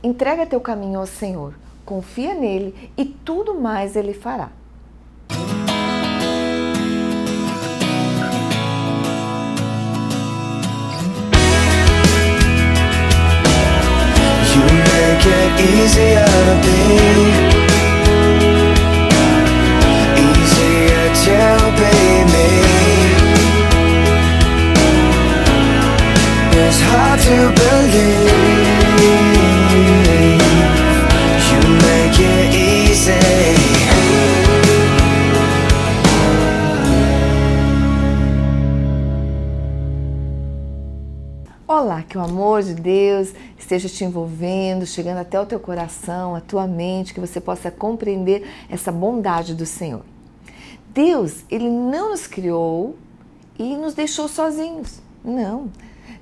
Entrega teu caminho ao Senhor, confia nele e tudo mais ele fará. You make it easier to be, easier to be me. It's hard to believe you make it easy. Olá, que o amor de Deus esteja te envolvendo, chegando até o teu coração, a tua mente, que você possa compreender essa bondade do Senhor. Deus, Ele não nos criou e nos deixou sozinhos. Não.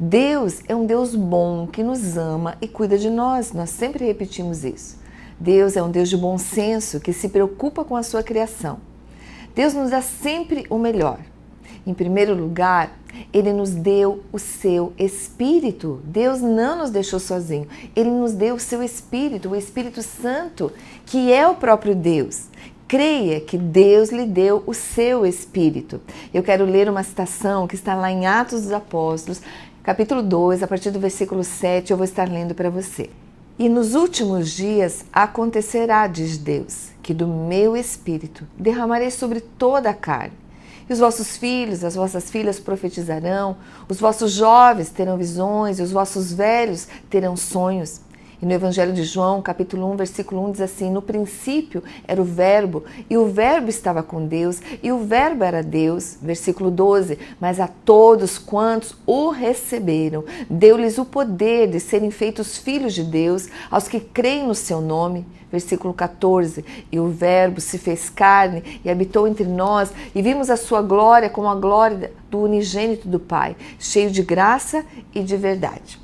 Deus é um Deus bom, que nos ama e cuida de nós. Nós sempre repetimos isso. Deus é um Deus de bom senso, que se preocupa com a sua criação. Deus nos dá sempre o melhor. Em primeiro lugar, Ele nos deu o seu Espírito. Deus não nos deixou sozinho. Ele nos deu o seu Espírito, o Espírito Santo, que é o próprio Deus. Creia que Deus lhe deu o seu Espírito. Eu quero ler uma citação que está lá em Atos dos Apóstolos, capítulo 2, a partir do versículo 7, eu vou estar lendo para você. E nos últimos dias acontecerá, diz Deus, que do meu Espírito derramarei sobre toda a carne. E os vossos filhos, as vossas filhas profetizarão, os vossos jovens terão visões e os vossos velhos terão sonhos. E no Evangelho de João, capítulo 1, versículo 1, diz assim: no princípio era o Verbo, e o Verbo estava com Deus, e o Verbo era Deus. Versículo 12, mas a todos quantos o receberam, deu-lhes o poder de serem feitos filhos de Deus, aos que creem no seu nome. Versículo 14, e o Verbo se fez carne e habitou entre nós, e vimos a sua glória como a glória do unigênito do Pai, cheio de graça e de verdade.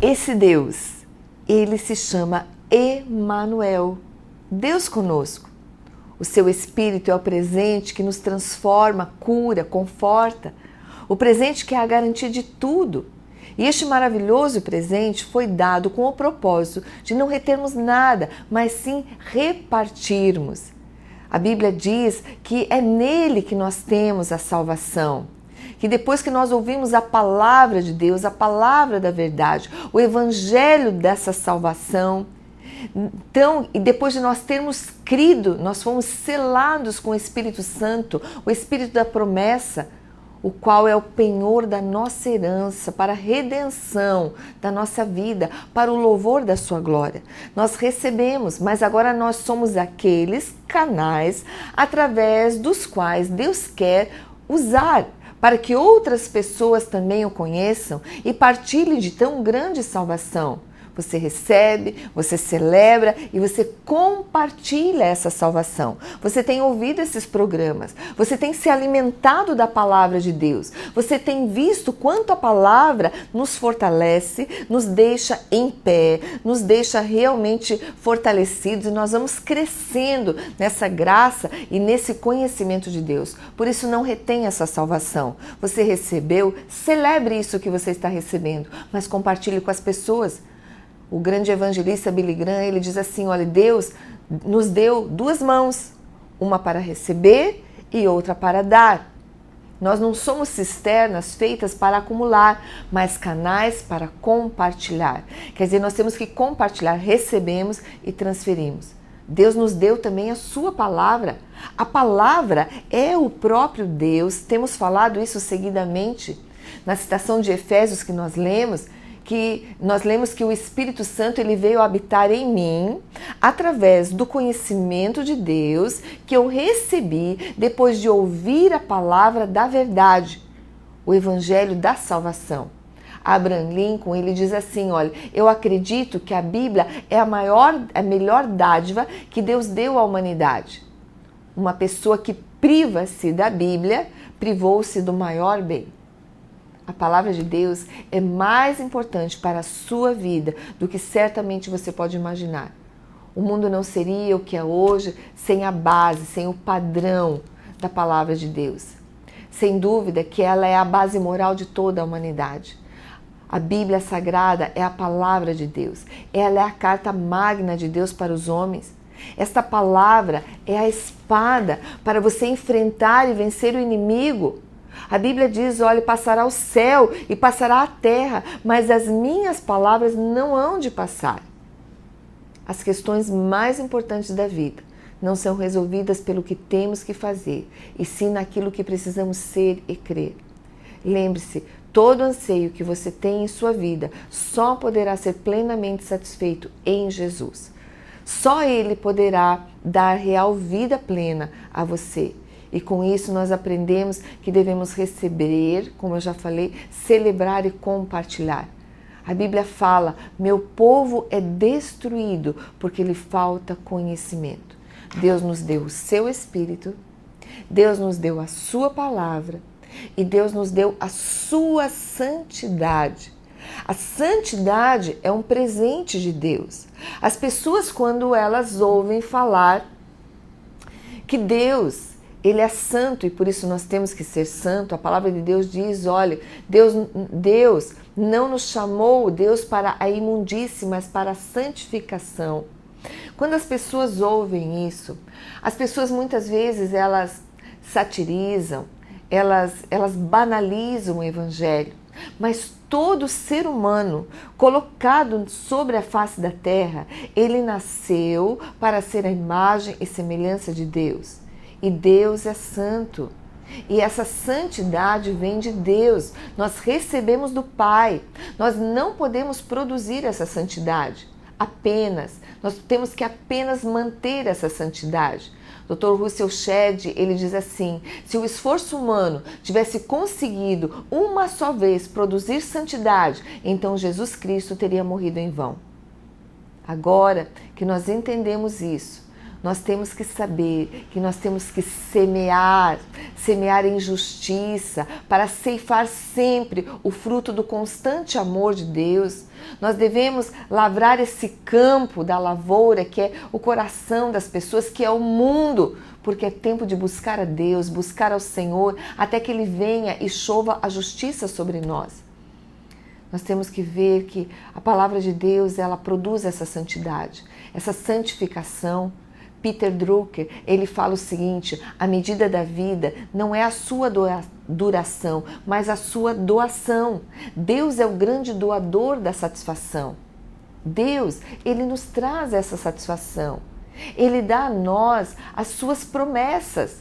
Esse Deus, ele se chama Emanuel, Deus conosco. O seu Espírito é o presente que nos transforma, cura, conforta. O presente que é a garantia de tudo. E este maravilhoso presente foi dado com o propósito de não retermos nada, mas sim repartirmos. A Bíblia diz que é nele que nós temos a salvação. Que depois que nós ouvimos a palavra de Deus, a palavra da verdade, o evangelho dessa salvação, então, e depois de nós termos crido, nós fomos selados com o Espírito Santo, o Espírito da promessa, o qual é o penhor da nossa herança, para a redenção da nossa vida, para o louvor da sua glória. Nós recebemos, mas agora nós somos aqueles canais através dos quais Deus quer usar, para que outras pessoas também o conheçam e partilhem de tão grande salvação. Você recebe, você celebra e você compartilha essa salvação. Você tem ouvido esses programas, você tem se alimentado da palavra de Deus, você tem visto quanto a palavra nos fortalece, nos deixa em pé, nos deixa realmente fortalecidos e nós vamos crescendo nessa graça e nesse conhecimento de Deus. Por isso não retenha essa salvação. Você recebeu, celebre isso que você está recebendo, mas compartilhe com as pessoas. O grande evangelista Billy Graham, ele diz assim, olha, Deus nos deu duas mãos, uma para receber e outra para dar. Nós não somos cisternas feitas para acumular, mas canais para compartilhar. Quer dizer, nós temos que compartilhar, recebemos e transferimos. Deus nos deu também a sua palavra. A palavra é o próprio Deus. Temos falado isso seguidamente na citação de Efésios que nós lemos que o Espírito Santo ele veio habitar em mim através do conhecimento de Deus que eu recebi depois de ouvir a palavra da verdade, o Evangelho da salvação. Abraham Lincoln, ele diz assim, olha, eu acredito que a Bíblia é a melhor dádiva que Deus deu à humanidade. Uma pessoa que priva-se da Bíblia, privou-se do maior bem. A palavra de Deus é mais importante para a sua vida do que certamente você pode imaginar. O mundo não seria o que é hoje sem a base, sem o padrão da palavra de Deus. Sem dúvida que ela é a base moral de toda a humanidade. A Bíblia Sagrada é a palavra de Deus. Ela é a carta magna de Deus para os homens. Esta palavra é a espada para você enfrentar e vencer o inimigo. A Bíblia diz, olha, passará o céu e passará a terra, mas as minhas palavras não hão de passar. As questões mais importantes da vida não são resolvidas pelo que temos que fazer, e sim naquilo que precisamos ser e crer. Lembre-se, todo anseio que você tem em sua vida só poderá ser plenamente satisfeito em Jesus. Só Ele poderá dar real vida plena a você. E com isso nós aprendemos que devemos receber, como eu já falei, celebrar e compartilhar. A Bíblia fala, meu povo é destruído porque lhe falta conhecimento. Deus nos deu o seu Espírito, Deus nos deu a sua palavra e Deus nos deu a sua santidade. A santidade é um presente de Deus. As pessoas, quando elas ouvem falar que Deus, Ele é santo e por isso nós temos que ser santo, a palavra de Deus diz, olha, Deus não nos chamou, Deus, para a imundície, mas para a santificação. Quando as pessoas ouvem isso, as pessoas muitas vezes elas satirizam, elas banalizam o Evangelho, mas todo ser humano colocado sobre a face da terra, ele nasceu para ser a imagem e semelhança de Deus. E Deus é santo. E essa santidade vem de Deus. Nós recebemos do Pai. Nós não podemos produzir essa santidade. Nós temos que apenas manter essa santidade. Dr. Russell Shedd, ele diz assim, se o esforço humano tivesse conseguido uma só vez produzir santidade, então Jesus Cristo teria morrido em vão. Agora que nós entendemos isso, nós temos que saber que nós temos que semear em justiça, para ceifar sempre o fruto do constante amor de Deus. Nós devemos lavrar esse campo da lavoura, que é o coração das pessoas, que é o mundo, porque é tempo de buscar a Deus, buscar ao Senhor, até que Ele venha e chova a justiça sobre nós. Nós temos que ver que a palavra de Deus, ela produz essa santidade, essa santificação. Peter Drucker, ele fala o seguinte, a medida da vida não é a sua duração, mas a sua doação. Deus é o grande doador da satisfação. Deus, Ele nos traz essa satisfação. Ele dá a nós as suas promessas.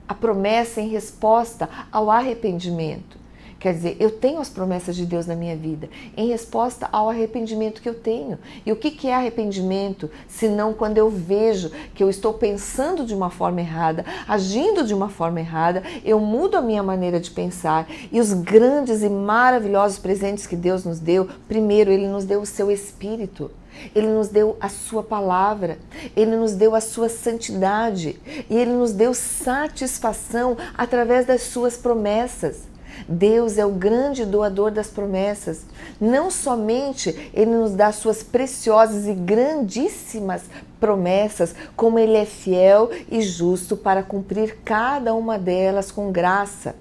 A promessa em resposta ao arrependimento. Quer dizer, eu tenho as promessas de Deus na minha vida, em resposta ao arrependimento que eu tenho. E o que é arrependimento? Senão quando eu vejo que eu estou pensando de uma forma errada, agindo de uma forma errada, eu mudo a minha maneira de pensar. E os grandes e maravilhosos presentes que Deus nos deu, primeiro, Ele nos deu o seu Espírito. Ele nos deu a sua palavra, Ele nos deu a sua santidade e Ele nos deu satisfação através das suas promessas. Deus é o grande doador das promessas. Não somente Ele nos dá suas preciosas e grandíssimas promessas, como Ele é fiel e justo para cumprir cada uma delas com graça,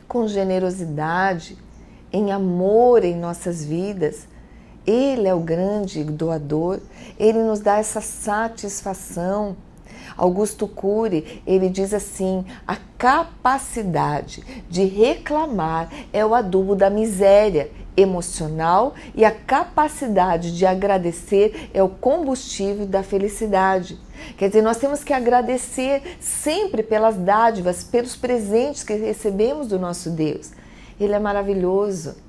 com generosidade, em amor em nossas vidas. Ele é o grande doador, Ele nos dá essa satisfação. Augusto Cury, ele diz assim, a capacidade de reclamar é o adubo da miséria emocional e a capacidade de agradecer é o combustível da felicidade. Quer dizer, nós temos que agradecer sempre pelas dádivas, pelos presentes que recebemos do nosso Deus. Ele é maravilhoso.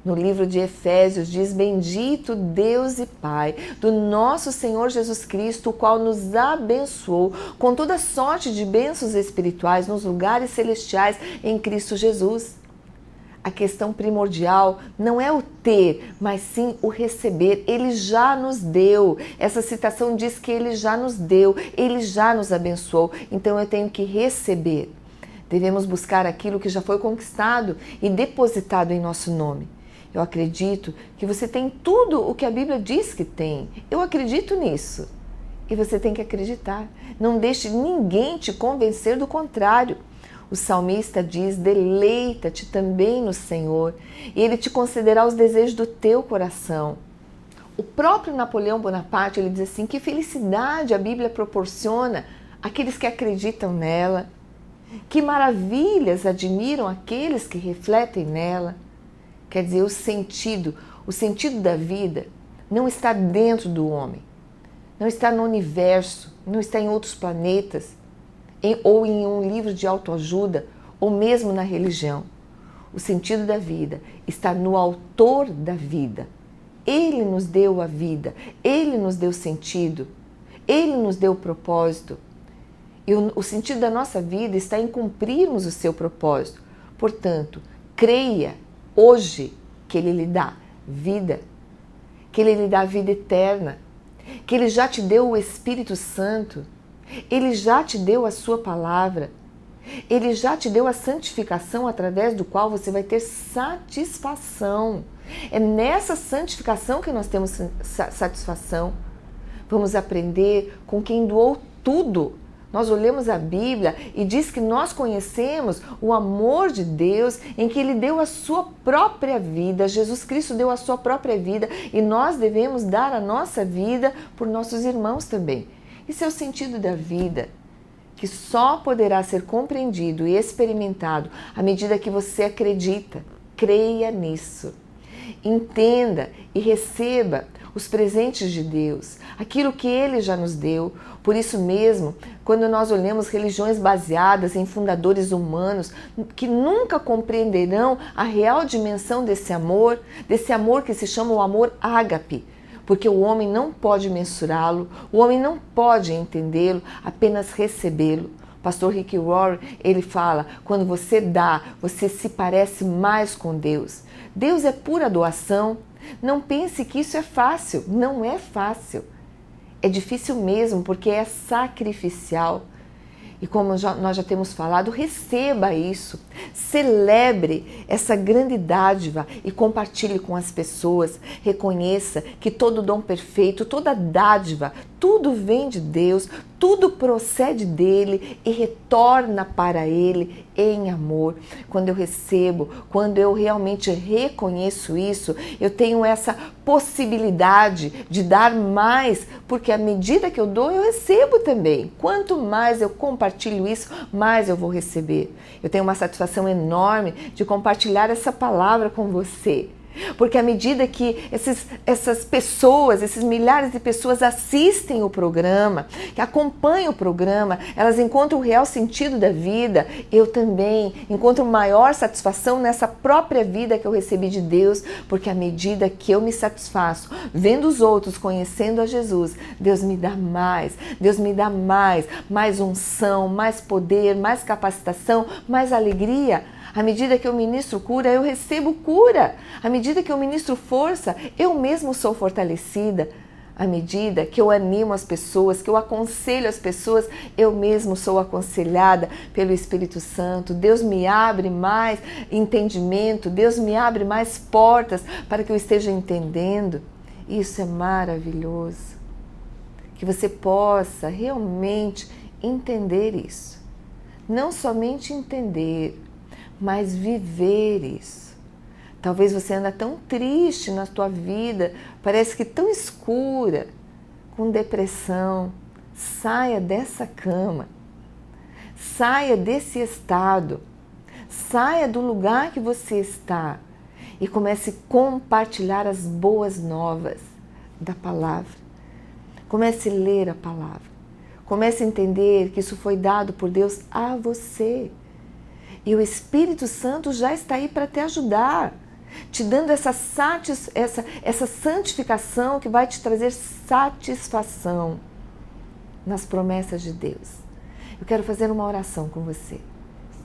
No livro de Efésios diz, bendito Deus e Pai do nosso Senhor Jesus Cristo, o qual nos abençoou com toda sorte de bênçãos espirituais nos lugares celestiais em Cristo Jesus. A questão primordial não é o ter, mas sim o receber. Ele já nos deu. Essa citação diz que Ele já nos deu, Ele já nos abençoou. Então eu tenho que receber. Devemos buscar aquilo que já foi conquistado e depositado em nosso nome. Eu acredito que você tem tudo o que a Bíblia diz que tem. Eu acredito nisso. E você tem que acreditar. Não deixe ninguém te convencer do contrário. O salmista diz: deleita-te também no Senhor, e Ele te concederá os desejos do teu coração. O próprio Napoleão Bonaparte, ele diz assim, que felicidade a Bíblia proporciona àqueles que acreditam nela, que maravilhas admiram aqueles que refletem nela. Quer dizer, o sentido da vida não está dentro do homem, não está no universo, não está em outros planetas, ou em um livro de autoajuda, ou mesmo na religião. O sentido da vida está no autor da vida. Ele nos deu a vida, Ele nos deu sentido, Ele nos deu propósito. E o sentido da nossa vida está em cumprirmos o seu propósito. Portanto, creia hoje que Ele lhe dá vida, que Ele lhe dá vida eterna, que Ele já te deu o Espírito Santo, Ele já te deu a sua palavra, Ele já te deu a santificação através do qual você vai ter satisfação. É nessa santificação que nós temos satisfação. Vamos aprender com quem doou tudo. Nós olhamos a Bíblia e diz que nós conhecemos o amor de Deus em que Ele deu a sua própria vida. Jesus Cristo deu a sua própria vida e nós devemos dar a nossa vida por nossos irmãos também. Isso é o sentido da vida, que só poderá ser compreendido e experimentado à medida que você acredita. Creia nisso. Entenda e receba os presentes de Deus, aquilo que Ele já nos deu. Por isso mesmo, quando nós olhamos religiões baseadas em fundadores humanos que nunca compreenderão a real dimensão desse amor que se chama o amor ágape, porque o homem não pode mensurá-lo, o homem não pode entendê-lo, apenas recebê-lo. O pastor Rick Warren, ele fala, quando você dá, você se parece mais com Deus. Deus é pura doação. Não pense que isso é fácil, não é fácil. É difícil mesmo, porque é sacrificial. E como nós já temos falado, receba isso, celebre essa grande dádiva e compartilhe com as pessoas. Reconheça que todo dom perfeito, toda dádiva, tudo vem de Deus, tudo procede dele e retorna para ele em amor. Quando eu recebo, quando eu realmente reconheço isso, eu tenho essa possibilidade de dar mais, porque à medida que eu dou, eu recebo também. Quanto mais eu compartilho isso, mais eu vou receber. Eu tenho uma satisfação enorme de compartilhar essa palavra com você. Porque à medida que essas pessoas, esses milhares de pessoas assistem o programa, que acompanham o programa, elas encontram o real sentido da vida, eu também encontro maior satisfação nessa própria vida que eu recebi de Deus, porque à medida que eu me satisfaço, vendo os outros, conhecendo a Jesus, Deus me dá mais, mais unção, mais poder, mais capacitação, mais alegria. À medida que eu ministro cura, eu recebo cura. À medida que eu ministro força, eu mesmo sou fortalecida. À medida que eu animo as pessoas, que eu aconselho as pessoas, eu mesmo sou aconselhada pelo Espírito Santo. Deus me abre mais entendimento, Deus me abre mais portas para que eu esteja entendendo. Isso é maravilhoso. Que você possa realmente entender isso. Não somente entender, mas viver isso. Talvez você anda tão triste na tua vida, parece que tão escura, com depressão. Saia dessa cama, saia desse estado, saia do lugar que você está e comece a compartilhar as boas novas da palavra. Comece a ler a palavra, comece a entender que isso foi dado por Deus a você. E o Espírito Santo já está aí para te ajudar, te dando essa santificação que vai te trazer satisfação nas promessas de Deus. Eu quero fazer uma oração com você.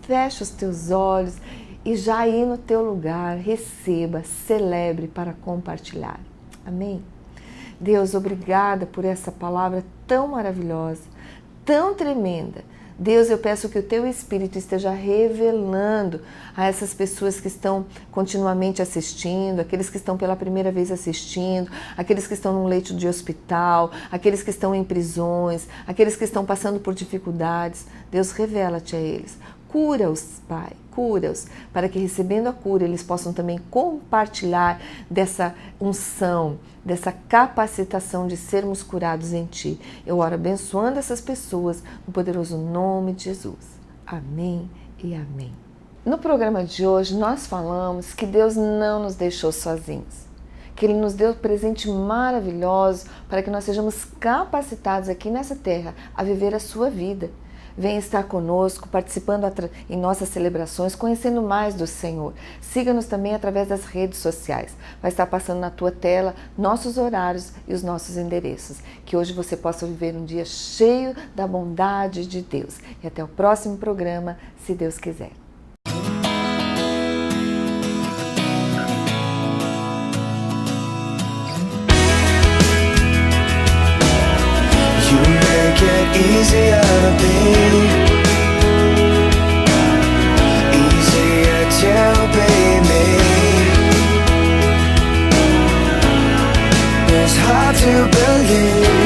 Feche os teus olhos e já aí no teu lugar, receba, celebre para compartilhar. Amém? Deus, obrigada por essa palavra tão maravilhosa, tão tremenda. Deus, eu peço que o Teu Espírito esteja revelando a essas pessoas que estão continuamente assistindo, aqueles que estão pela primeira vez assistindo, aqueles que estão num leito de hospital, aqueles que estão em prisões, aqueles que estão passando por dificuldades. Deus, revela-te a eles. Cura-os, Pai, cura-os, para que recebendo a cura eles possam também compartilhar dessa unção, dessa capacitação de sermos curados em Ti. Eu oro abençoando essas pessoas no poderoso nome de Jesus. Amém e amém. No programa de hoje nós falamos que Deus não nos deixou sozinhos, que Ele nos deu presente maravilhoso para que nós sejamos capacitados aqui nessa terra a viver a sua vida. Venha estar conosco, participando em nossas celebrações, conhecendo mais do Senhor. Siga-nos também através das redes sociais. Vai estar passando na tua tela nossos horários e os nossos endereços. Que hoje você possa viver um dia cheio da bondade de Deus. E até o próximo programa, se Deus quiser. Easier to be, easier to be me. It's hard to believe